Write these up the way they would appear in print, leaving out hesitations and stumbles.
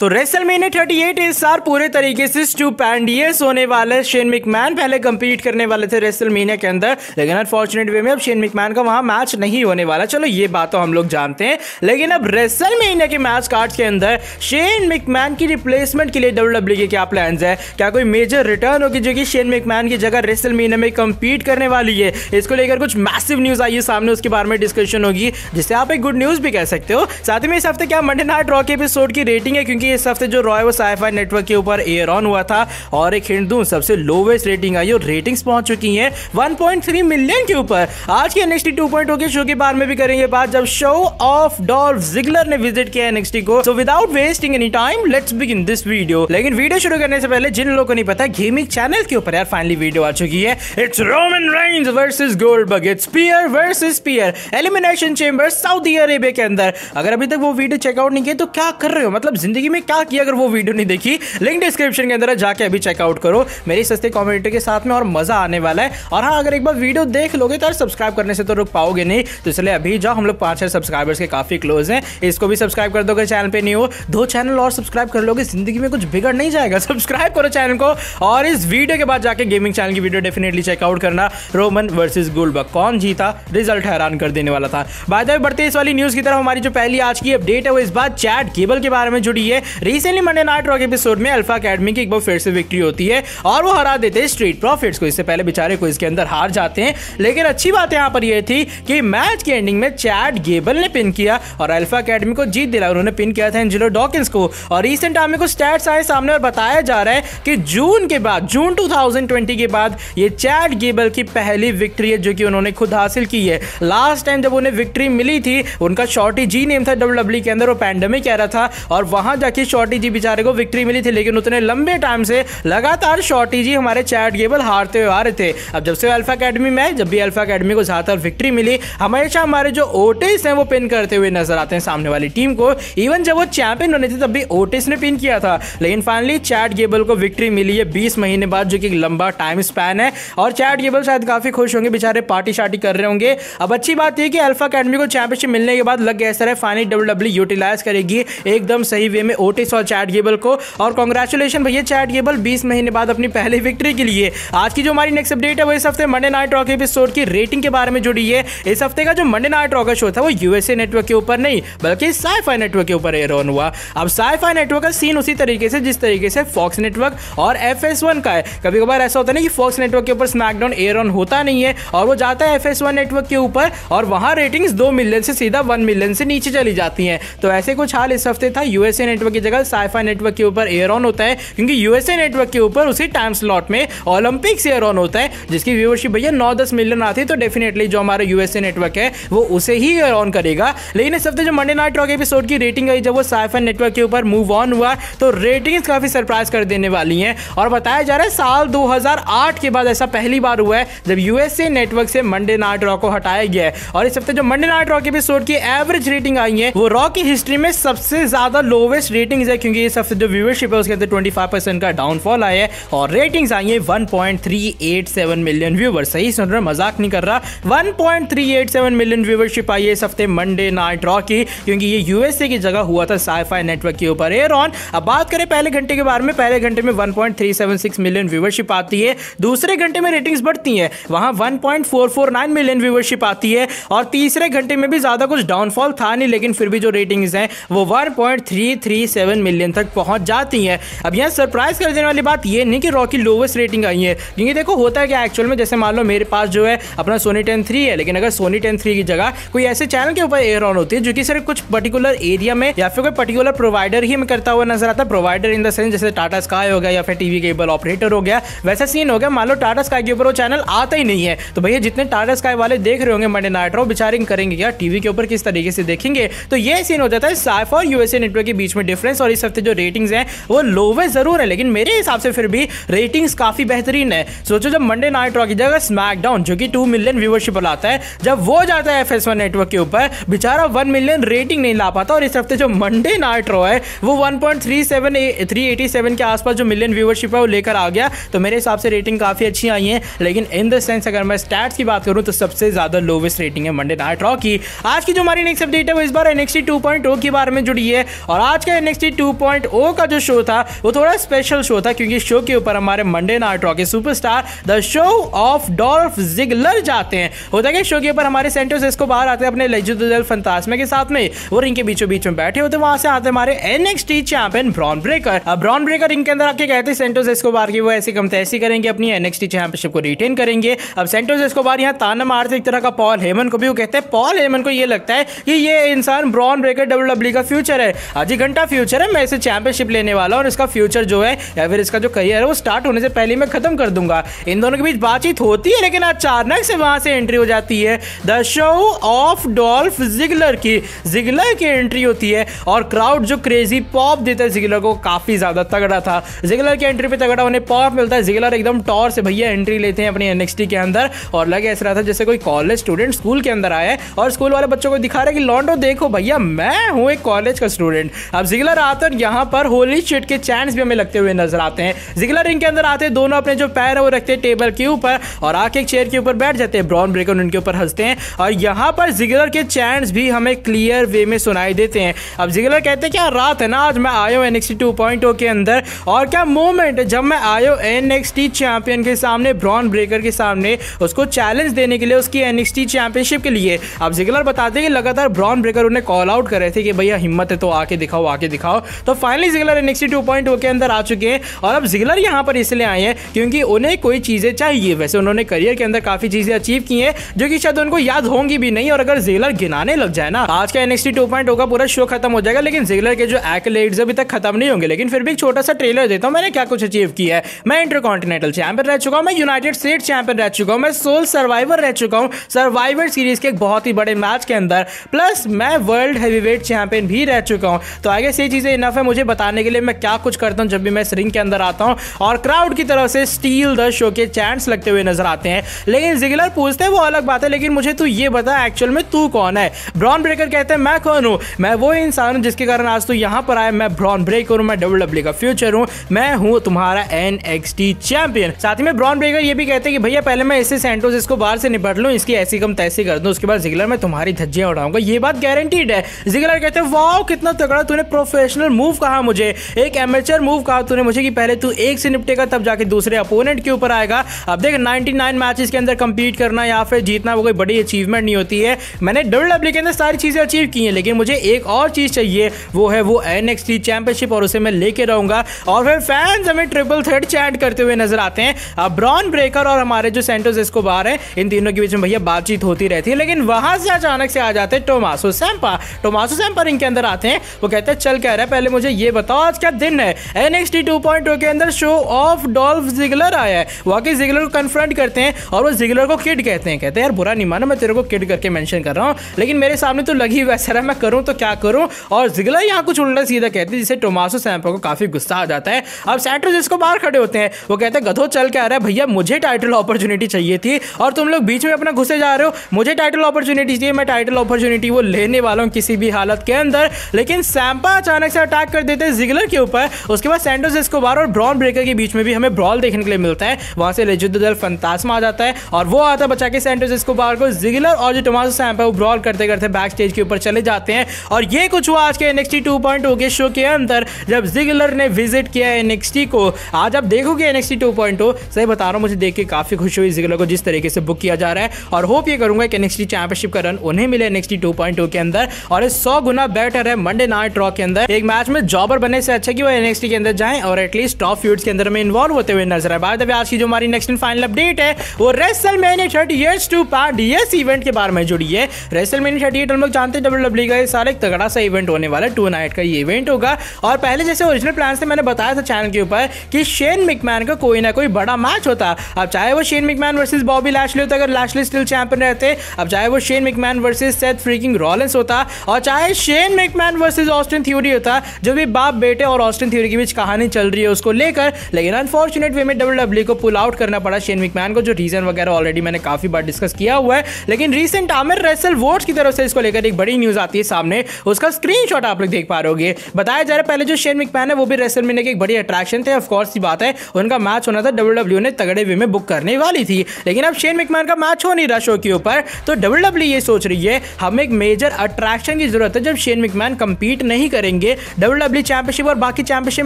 तो रेसलमेनिया 38 इस साल पूरे तरीके से स्टुपेंडियस होने वाला है। शेन मैकमैन पहले कंपीट करने वाले थे रेसलमेनिया के अंदर, लेकिन अनफॉर्चुनेट वे में अब शेन मैकमैन का वहां मैच नहीं होने वाला। चलो ये बात तो हम लोग जानते हैं, लेकिन अब रेसलमेनिया के मैच कार्ड्स के अंदर शेन मैकमैन की रिप्लेसमेंट के लिए WWE के क्या प्लान्स है? क्या कोई मेजर रिटर्न होगी जो कि शेन मैकमैन की जगह रेसलमेनिया में कंपीट करने वाली है? इसको लेकर कुछ मैसिव न्यूज आई है सामने, उसके बारे में डिस्कशन होगी, जिससे आप एक गुड न्यूज भी कह सकते हो। साथ ही में इस हफ्ते क्या मंडे नाइट रॉ के एपिसोड की रेटिंग है, क्योंकि इस हफ्ते जो रॉ है वो साई-फाई नेटवर्क के ऊपर एयर ऑन हुआ था, और एक हिंट दूं, सबसे लोवेस्ट रेटिंग आई और रेटिंग्स पहुंच चुकी हैं 1.3 मिलियन के ऊपर। आज के NXT 2.0 के शो के बारे में भी करेंगे बात, जब शो ऑफ डॉल्फ जिगलर ने विजिट किया NXT को। So without wasting any time let's begin this video. लेकिन वीडियो शुरू करने से पहले जिन लोगों को नहीं पता, गेमिंग चैनल के ऊपर यार फाइनली वीडियो आ चुकी है। It's Roman Reigns versus Goldberg, it's spear versus spear, Elimination Chamber Saudi Arabia के अंदर। अगर अभी तक वो वीडियो चेकआउट नहीं किया तो क्या कर रहे हो, मतलब जिंदगी में क्या किया अगर वो वीडियो नहीं देखी? लिंक डिस्क्रिप्शन के अंदर है, जाके अभी चेकआउट करो मेरी सस्ते कम्युनिटी के साथ में, और मजा आने वाला है। और हाँ, अगर एक बार वीडियो देख लोगे तो सब्सक्राइब करने से तो रुक पाओगे नहीं, तो इसलिए अभी जाओ, हम लोग 5-6 सब्सक्राइबर्स के काफी क्लोज हैं, इसको भी सब्सक्राइब कर दोगे चैनल पे नहीं हो, 2 चैनल और सब्सक्राइब कर लोगे, जिंदगी में कुछ बिगड़ नहीं जाएगा। सब्सक्राइब करो चैनल को, और इस वीडियो के बाद जाके गेमिंग चैनल की वीडियो डेफिनेटली चेकआउट करना। रोमन वर्सेस गोल्डबर्ग, कौन जीता? रिजल्ट हैरान कर देने वाला था। बाय द वे, बढ़ते इस वाली न्यूज की तरफ, हमारी जो पहली आज की अपडेट है वो इस बार चैट गेबल के बारे में जुड़ी है। रिसेंटली मंडे नाइट रॉ के एपिसोड में अल्फा एकेडमी की एक बार फिर से विक्ट्री होती है, और वो हरा देते हैं स्ट्रीट प्रॉफिट्स को। इससे पहले बेचारे को इसके अंदर हार जाते हैं, लेकिन अच्छी बात यहाँ पर यह थी कि मैच की एंडिंग में चैट गेबल ने पिन किया और अल्फा एकेडमी को जीत दिला। उन्होंने पिन किया था एंजेलो डॉकिंस को, और रिसेंट टाइम में कुछ स्टैट्स आए सामने और बताया जा रहा है कि जून 2020 के बाद ये चैट गेबल की पहली विक्ट्री है जो कि उन्होंने खुद हासिल की है। लास्ट टाइम जब उन्हें विक्ट्री मिली थी, उनका शॉर्टी जी नेम था WWE के अंदर, वो पैंडेमिक एरा था, और वहां जाके शॉर्टी जी बेचारे को विक्ट्री मिली थी, लेकिन उतने लंबे टाइम से लगातार शॉर्टी जी हमारे चैट गेबल हारते हुए आ रहे थे। अब जब से अल्फा एकेडमी में, जब भी अल्फा एकेडमी को ज्यादातर विक्ट्री मिली, हमेशा हमारे जो ओटिस हैं वो पिन करते हुए नजर आते हैं सामने वाली टीम को। इवन जब वो चैंपियन बने थे तब भी ओटिस ने पिन किया था, लेकिन फाइनली चैट गेबल को विक्ट्री मिली है 20 महीने बाद, जो कि एक लंबा टाइम स्पैन है, और चैट गेबल शायद काफी खुश होंगे, बेचारे पार्टी शार्टी कर रहे होंगे। अब अच्छी बात यह कि अल्फा एकेडमी को चैंपियनशिप मिलने के बाद लग गया ऐसा है फाइनली WWE यूटिलाइज करेगी एकदम सही वे में ओटिस और चैट गेबल को। और कांग्रेचुलेशन भैया चैट गेबल 20 महीने बाद अपनी पहली विक्ट्री के लिए। आज की जो हमारी नेक्स्ट अपडेट है वो इस हफ्ते मंडे नाइट रॉ के एपिसोड की रेटिंग के बारे में जुड़ी है। इस हफ्ते का जो मंडे नाइट रॉ का शो था वो यूएसए नेटवर्क के ऊपर नहीं, बल्कि साई-फाई नेटवर्क के ऊपर एयर ऑन हुआ। अब साई-फाई नेटवर्क का सीन उसी तरीके से जिस तरीके से फॉक्स नेटवर्क और FS1 का है। कभी कभार ऐसा होता है ना कि फॉक्स नेटवर्क के ऊपर स्मैकडाउन एयर ऑन होता नहीं है और वो जाता है FS1 नेटवर्क के ऊपर, और वहां रेटिंग्स 2 मिलियन से सीधा 1 मिलियन से नीचे चली जाती हैं। तो ऐसे कुछ हाल इस हफ्ते था, यूएसए नेटवर्क की जगह साई-फाई नेटवर्क के ऊपर एयर ऑन होता है, क्योंकि यूएसए नेटवर्क के ऊपर उसी टाइम स्लॉट में ओलंपिक्स एयर ऑन होता है, जिसकी व्यूअरशिप भैया 9-10 मिलियन आती है। तो डेफिनेटली जो हमारा यूएसए नेटवर्क है वो उसे ही एयर ऑन करेगा। लेकिन इस हफ्ते जो मंडे नाइट रॉ के एपिसोड की रेटिंग आई, जब वो साई-फाई नेटवर्क के ऊपर मूव ऑन हुआ, तो रेटिंग्स काफी सरप्राइज कर देने वाली हैं। और बताया जा रहा है साल 2008 के बाद ऐसा पहली बार हुआ है जब यूएसए नेटवर्क से मंडे नाइट रॉ को हटाया गया है। और इस हफ्ते जो मंडे नाइट रॉ के एपिसोड की एवरेज रेटिंग आई है वो रॉ की हिस्ट्री में सबसे ज्यादा लोवेस्ट रेटिंग्स है, क्योंकि इस हफ्ते जो व्यूअरशिप है उसके अंदर 25% का डाउनफॉल आया है, और रेटिंग्स आई है 1.387 मिलियन व्यूअर्स। सही सुन रहे, मजाक नहीं कर रहा, 1.387 मिलियन व्यूअरशिप आई है इस हफ्ते मंडे नाइट रॉ की, क्योंकि ये यूएसए की जगह हुआ था साई-फाई नेटवर्क के ऊपर एयर ऑन। अब बात करें पहले घंटे के बारे में, पहले घंटे में 1.376 मिलियन व्यूअरशिप आती है, दूसरे घंटे में रेटिंग्स बढ़ती हैं, वहां 1.449 मिलियन व्यूअरशिप आती है, और तीसरे घंटे में भी ज्यादा कुछ डाउनफॉल था नहीं, लेकिन फिर भी जो रेटिंग्स हैं वो 1.337 मिलियन तक पहुंच जाती हैं। अब यहाँ सरप्राइज कर देने वाली बात ये नहीं कि रॉ की लोवेस्ट रेटिंग आई है, क्योंकि देखो होता है क्या एक्चुअल में, जैसे मान लो मेरे पास जो है अपना सोनी 10-3 है, लेकिन अगर सोनी 10-3 की जगह कोई ऐसे चैनल के ऊपर एयर ऑन होती है जो कि सिर्फ कुछ पर्टिकुलर एरिया में या फिर कोई पर्टिकुलर प्रोवाइडर ही में करता हुआ नजर आता है, प्रोवाइडर इन द सेंस जैसे टाटा स्काई हो गया या फिर टीवी केबल ऑपरेटर हो गया, वैसा सीन हो गया। मान लो टाटा स्काई के ऊपर वो चैनल आता ही नहीं है, तो भैया जितने टाटा स्काई वाले देख रहे होंगे मंडे नाइट रॉ, बेचारे करेंगे क्या, टीवी के ऊपर किस तरीके से देखेंगे? तो ये सीन हो जाता है साई-फाई और यूएसए नेटवर्क के बीच में डिफरेंस। और इस हफ्ते जो रेटिंग्स हैं वो लोवेस्ट जरूर है, लेकिन मेरे हिसाब से फिर भी रेटिंग्स काफी बेहतरीन है। सोचो जब मंडे नाइट रॉ की जगह स्मैकडाउन जो कि 2 मिलियन व्यूअरशिप लाता है, जब वो जाता है FS1 नेटवर्क के ऊपर, बेचारा 1 मिलियन रेटिंग नहीं ला पाता, और इस हफ्ते जो मंडे नाइट रॉ है वो 1.387 के आसपास जो मिलियन व्यूअरशिप है वो लेकर आ गया। तो मेरे हिसाब से रेटिंग काफी अच्छी आई है, लेकिन इन द सेंस अगर मैं स्टैट्स की बात करूं तो सबसे ज्यादा लोवेस्ट रेटिंग है मंडे नाइट रॉ की। आज की जो हमारी नेक्स्ट अपडेट है वो इस बार NXT 2.0 के बारे में जुड़ी है, और आज का NXT 2.0 का जो शो था वो थोड़ा स्पेशल शो था, क्योंकि शो के ऊपर हमारे मंडे नाइट रॉ के superstar the show off Dolph Ziggler जाते हैं। होता है कि शो के ऊपर हमारे सेंटोस एस्कोबार आते हैं अपने लेजेंडरी del फंतास्मा के साथ में, वो रिंग के बीचों बीच में बैठे होते, वहां से आते हमारे NXT चैंपियन ब्रॉन ब्रेकर। अब ब्रॉन ब्रेकर रिंग के अंदर आके कहते हैं सेंटोस एस्कोबार की वो ऐसी कम तैसी करेंगे, अपनी NXT चैंपियनशिप को रिटेन करेंगे। अब सेंटोस एस्कोबार यहाँ ताना मारते एक तरह का पॉल हेमन को भी, वो कहते हैं पॉल हेमन को ये लगता है कि ये इंसान ब्रॉन ब्रेकर WWE का फ्यूचर है, आधी घंटा फ्यूचर है, मैं इसे चैंपियनशिप लेने वाला हूं और इसका फ्यूचर जो है या फिर इसका जो करियर है वो स्टार्ट होने से पहले मैं खत्म कर दूंगा। इन दोनों के बीच बातचीत होती है, लेकिन अचानक से वहां से एंट्री हो जाती है the show off Dolph Ziggler की। जिगलर की एंट्री होती है और क्राउड जो क्रेजी पॉप देता है जिगलर को, काफी ज्यादा तगड़ा था। जिगलर की एंट्री पे तगड़ा उन्हें पॉप मिलता है। जिगलर एकदम टॉर से भैया एंट्री लेते हैं अपनी NXT के अंदर और लगे ऐसा रहा था जैसे कोई कॉलेज स्टूडेंट स्कूल के अंदर आया है और स्कूल वाले बच्चों को दिखा रहा है कि लॉन्डो देखो भैया मैं हूं एक कॉलेज का स्टूडेंट। अब जिगलर आते हैं यहाँ पर होली शिट के चैंट्स भी हमें लगते हुए नजर आते हैं। जिगलर रिंग के अंदर आते हैं, दोनों अपने जो पैर है वो रखते हैं टेबल के ऊपर और आके एक चेयर के ऊपर बैठ जाते हैं। ब्रॉन ब्रेकर उनके ऊपर हंसते हैं और यहाँ पर जिगलर के चैंट्स भी हमें क्लियर वे में सुनाई देते हैं। अब जिगलर कहते हैं क्या रात है ना, आज मैं आया हूँ NXT 2.0 के अंदर और क्या मोमेंट है जब मैं आया हूँ NXT चैंपियन के सामने, ब्रॉन ब्रेकर के सामने, उसको चैलेंज देने के लिए, उसकी NXT चैंपियनशिप के लिए। अब जिगलर बताते हैं कि लगातार ब्रॉन ब्रेकर उन्हें कॉल आउट कर रहे थे कि भैया हिम्मत है तो आके दिखाओ, आके दिखाओ। तो फाइनली जिगलर NXT 2.0 के अंदर आ चुके हैं और अब जिगलर यहाँ पर इसलिए आए हैं क्योंकि उन्हें कोई चीजें चाहिए। वैसे उन्होंने करियर के अंदर काफी चीजें अचीव की हैं जो कि शायद उनको याद होंगी भी नहीं, और अगर जिगलर गिनाने लग जाए ना आज का NXT 2.0 का पूरा शो खत्म हो जाएगा। लेकिन जिगलर के जो एक्कलेड्स अभी तक खत्म नहीं होंगे, लेकिन फिर भी एक छोटा सा ट्रेलर देता हूं मैंने क्या कुछ अचीव किया है। मैं इंटरकॉन्टिनेंटल चैंपियन रह चुका हूं, मैं यूनाइटेड स्टेट्स चैंपियन रह चुका हूं, मैं सोल सर्वाइवर रह चुका हूं सर्वाइवर सीरीज के एक बहुत ही बड़े मैच के अंदर, प्लस मैं वर्ल्ड हैवीवेट चैंपियन भी रह चुका हूं। तो आगे से चीजें इनफ है मुझे बताने के लिए मैं क्या कुछ करता हूं जब भी मैं इस रिंग के अंदर आता हूं, और क्राउड की तरफ से स्टील द शो के चैंट्स लगते हुए नजर आते हैं। लेकिन जिगलर पूछते हैं वो अलग बात है, लेकिन मुझे तू ये बता एक्चुअल में तू कौन है। ब्रॉन ब्रेकर कहते हैं मैं कौन हूं, मैं वो इंसान हूं जिसके कारण आज तू यहां पर आया, मैं ब्रॉन ब्रेकर हूं, मैं WWE का फ्यूचर हूं, मैं हूं तुम्हारा NXT चैंपियन। साथ ही में ब्रॉन ब्रेकर ये भी कहते हैं कि भैया पहले मैं इससे सेंटोस इसको बाहर से निपट लूं, इसकी ऐसी कम तैसी कर दूं, उसके बाद जिगलर मैं तुम्हारी धज्जियां उड़ाऊंगा, ये बात गारंटीड है। जिगलर कहते हैं वाओ कितना तगड़ा तूने प्रोफेशनल मूव कहा मुझे, एक एमेचर मूव कहा तूने मुझे कि पहले तू एक से निपटेगा तब जाके दूसरे अपोनेंट के ऊपर आएगा। अब देख 99 मैचेस के अंदर कंपीट करना या फिर जीतना वो कोई बड़ी अचीवमेंट नहीं होती है। मैंने WWE के अंदर सारी चीजें अचीव की हैं, लेकिन मुझे एक और चीज चाहिए, वो है वो NXT चैंपियनशिप, और उसे मैं लेके रहूंगा। और फिर फैंस हमें ट्रिपल थ्रेट चैट करते हुए नजर आते हैं। अब ब्रॉन ब्रेकर और हमारे जो सेंटोस एस्कोबार है, इन तीनों के बीच में भैया बातचीत होती रहती है, लेकिन वहां से अचानक से आ जाते हैं टोमासो सैम्पा। टोमासो सैम्पा रिंग के अंदर आते हैं, वो कहते हैं चल क्या रहा है, पहले मुझे ये बताओ आज क्या दिन है। NXT 2.0 के अंदर शो ऑफ डॉल्फ जिगलर आया है। वाकई जिगलर को कन्फ्रंट करते हैं और वो जिगलर को किड कहते हैं। कहते हैं यार बुरा नहीं माना, मैं तेरे को किड करके मेंशन कर रहा हूं, लेकिन मेरे सामने तो लगी वैसा रहा, मैं करूं तो क्या करूं। और जिगलर यहाँ कुछ उल्टा सीधा कहते हैं जिससे टोमासो सैम्पा को काफी गुस्सा आ जाता है। अब सेंटोस इसको बाहर खड़े होते हैं, वो कहते हैं गधो चल के आ रहा है, भैया मुझे टाइटल अपॉर्चुनिटी चाहिए थी और तुम लोग बीच में अपना घुसे जा रहे हो। मुझे टाइटल अपॉर्चुनिटी चाहिए, मैं टाइटल अपॉर्चुनिटी वो लेने वाला हूं किसी भी हालत के अंदर। लेकिन सैम्पा अचानक से अटैक कर देते हैं जिगलर के ऊपर। उसके बाद सेंटोस एस्कोबार और ब्रॉन ब्रेकर के बीच में भी हमें ब्रॉल देखने के लिए मिलता है। वहां से लेजेंडरी del फंतास्मा आ जाता है और वो आता बचा के सेंटोस एस्कोबार को। जिगलर और जो टोमासो सैम्पा वो ब्रॉल करते करते बैक स्टेज के ऊपर चले जाते हैं। और ये कुछ हुआ आज के NXT 2.0 के शो के अंदर जब जिगलर ने विजिट किया NXT को। आज आप देखोगे NXT 2.0, सही बता रहा हूं मुझे देख के काफी खुशी हुई जिगलर को जिस तरीके से बुक किया जा रहा है, और होप ये करूंगा कि NXT चैंपियनशिप का रन उन्हें मिले NXT 2.0 के अंदर। और ये 100 गुना बेटर है मंडे नाइट रॉ के अंदर एक मैच में जॉबर बनने से अच्छा कि वो NXT के अंदर जाएं और एटलीस्ट टॉप फ्यूड्स के अंदर में इन्वॉल्व होते हुए नजर आए। बाद आज की जो हमारी नेक्स्ट एंड फाइनल अपडेट है वो WrestleMania 38 two part DS event के बारे में जुड़ी है। रेसलमेनिया 38 हम लोग जानते हैं WWE का ये सारा एक तगड़ा सा इवेंट होने वाला है, 2 नाइट का ये इवेंट होगा। और पहले जैसे ओरिजिनल प्लान से मैंने बताया था चैनल के ऊपर कि शेन मैकमैन का कोई ना कोई बड़ा मैच होता। अब चाहे वो Shane McMahon versus Bobby Lashley होता अगर लैशली स्टिल चैंपियन रहते, अब चाहे वो Shane McMahon versus Seth freaking Rollins होता, और चाहे Shane McMahon versus Austin theory होता, जो भी बाप बेटे और ऑस्टिन थ्योरी के बीच कहानी चल रही है उसको लेकर। लेकिन अनफॉर्चुनेट वे में WWE को पुल आउट करना पड़ा शेन मैकमैन को, जो रीजन वगैरह ऑलरेडी मैंने काफी बार डिस्कस किया हुआ है। लेकिन रीसेंट आमिर रेसल वोट्स की तरफ से इसको लेकर एक बड़ी न्यूज आती है सामने, उसका स्क्रीनशॉट आप लोग देख पा रहे होंगे। बताया जा रहा है पहले जो शेन मैकमैन है वो भी रेसलमेनिया की एक बड़ी अट्रैक्शन थे। ऑफ कोर्स की बात है उनका मैच होना था, WWE ने तगड़े वे में बुक करने वाली थी। लेकिन अब शेन मैकमैन का मैच हो नहीं रहा शो के ऊपर, तो WWE ये सोच रही है हमें एक मेजर अट्रैक्शन की जरूरत है जब शेन मैकमैन कंपीट नहीं करेंगे करेंगे WWE चैंपियनशिप और बाकी चैंपियनशिप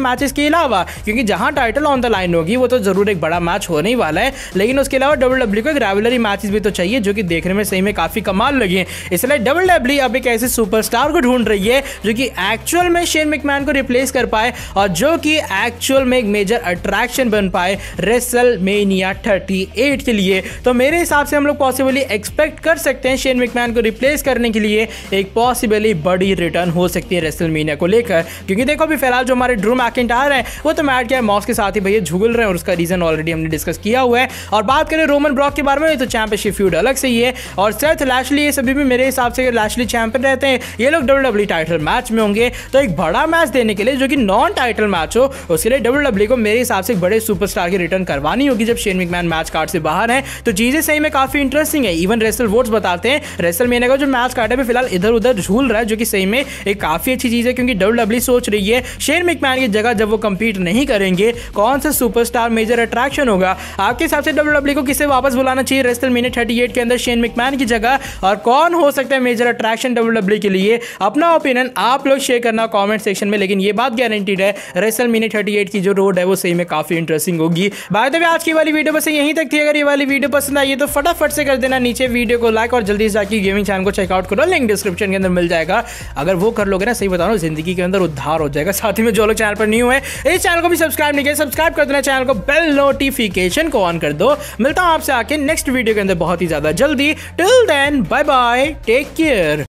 मैचेस के अलावा, क्योंकि जहां टाइटल ऑन द लाइन होगी वो तो जरूर एक बड़ा मैच होने ही वाला है, लेकिन उसके अलावा WWE को एक रिवलरी मैचेस भी तो चाहिए जो कि देखने में सही में काफी कमाल लगे। इसलिए WWE अब एक ऐसे सुपरस्टार को ढूंढ रही है जो कि एक्चुअल में शेन मैकमैन को रिप्लेस कर पाए और जो कि एक्चुअल में एक मेजर अट्रैक्शन बन पाए रेसलमेनिया 38 के लिए। तो मेरे हिसाब से हम लोग पॉसिबली एक्सपेक्ट कर सकते हैं शेन मैकमैन को रिप्लेस करने के लिए एक पॉसिबली बड़ी रिटर्न हो सकती है रेसलमेनिया को लेकर, क्योंकि देखो अभी फिलहाल जो हमारे ड्रू मैकिंटायर हैं वो तो मैट के मॉस के साथ ही भैया झुगल रहे हैं और उसका रीजन ऑलरेडी हमने डिस्कस किया हुआ है। और बात करें रोमन ब्रॉक के बारे में तो चैंपियनशिप फ्यूड अलग से ही है और सेथ लैशली ये सभी भी मेरे हिसाब से लैशली चैंपियन रहते हैं, ये लोग WWE टाइटल मैच में होंगे। तो एक बड़ा मैच देने के लिए जो कि नॉन टाइटल मैच हो उसके लिए WWE को मेरे हिसाब से एक बड़े सुपरस्टार की रिटर्न करवानी होगी जब शेन मैकमैन मैच कार्ड से बाहर है। तो चीजें सही में काफी इंटरेस्टिंग है। इवन रेसल वोट्स बताते हैं रेसलमेनिया का जो मैच कार्ड है फिलहाल इधर उधर झूल रहा है, जो कि सही में एक काफी अच्छी चीज है क्योंकि WWE सोच रही है शेन मैकमैन की जगह जब वो कंपीट नहीं करेंगे कौन सा सुपरस्टार मेजर अट्रैक्शन होगा। आपके हिसाब से WWE को किसे वापस बुलाना चाहिए रेसलमेनिया 38 के अंदर शेन मैकमैन की जगह, और कौन हो सकता है मेजर अट्रैक्शन WWE के लिए? अपना ओपिनियन आप लोग शेयर करना कमेंट सेक्शन में। लेकिन ये बात गारंटीड है रेसलमेनिया 38 की जो रोड है वो सही में काफी इंटरेस्टिंग होगी। बाय द वे आज की वाली वीडियो बस यहीं तक थी। अगर ये वाली वीडियो पसंद आई तो फटाफट से कर देना नीचे वीडियो को लाइक और जल्दी से जाके गेमिंग चैनल को चेकआउट करो, लिंक डिस्क्रिप्शन के अंदर मिल जाएगा। अगर वो कर लोगे ना सही बता रहा हूं जिंदगी के अंदर उद्धार हो जाएगा। साथ ही में जो लोग चैनल पर न्यू है इस चैनल को भी सब्सक्राइब नहीं किया सब्सक्राइब कर देना, चैनल को बेल नोटिफिकेशन को ऑन कर दो। मिलता हूं आपसे आके नेक्स्ट वीडियो के अंदर बहुत ही ज्यादा जल्दी। Till then bye bye, take care.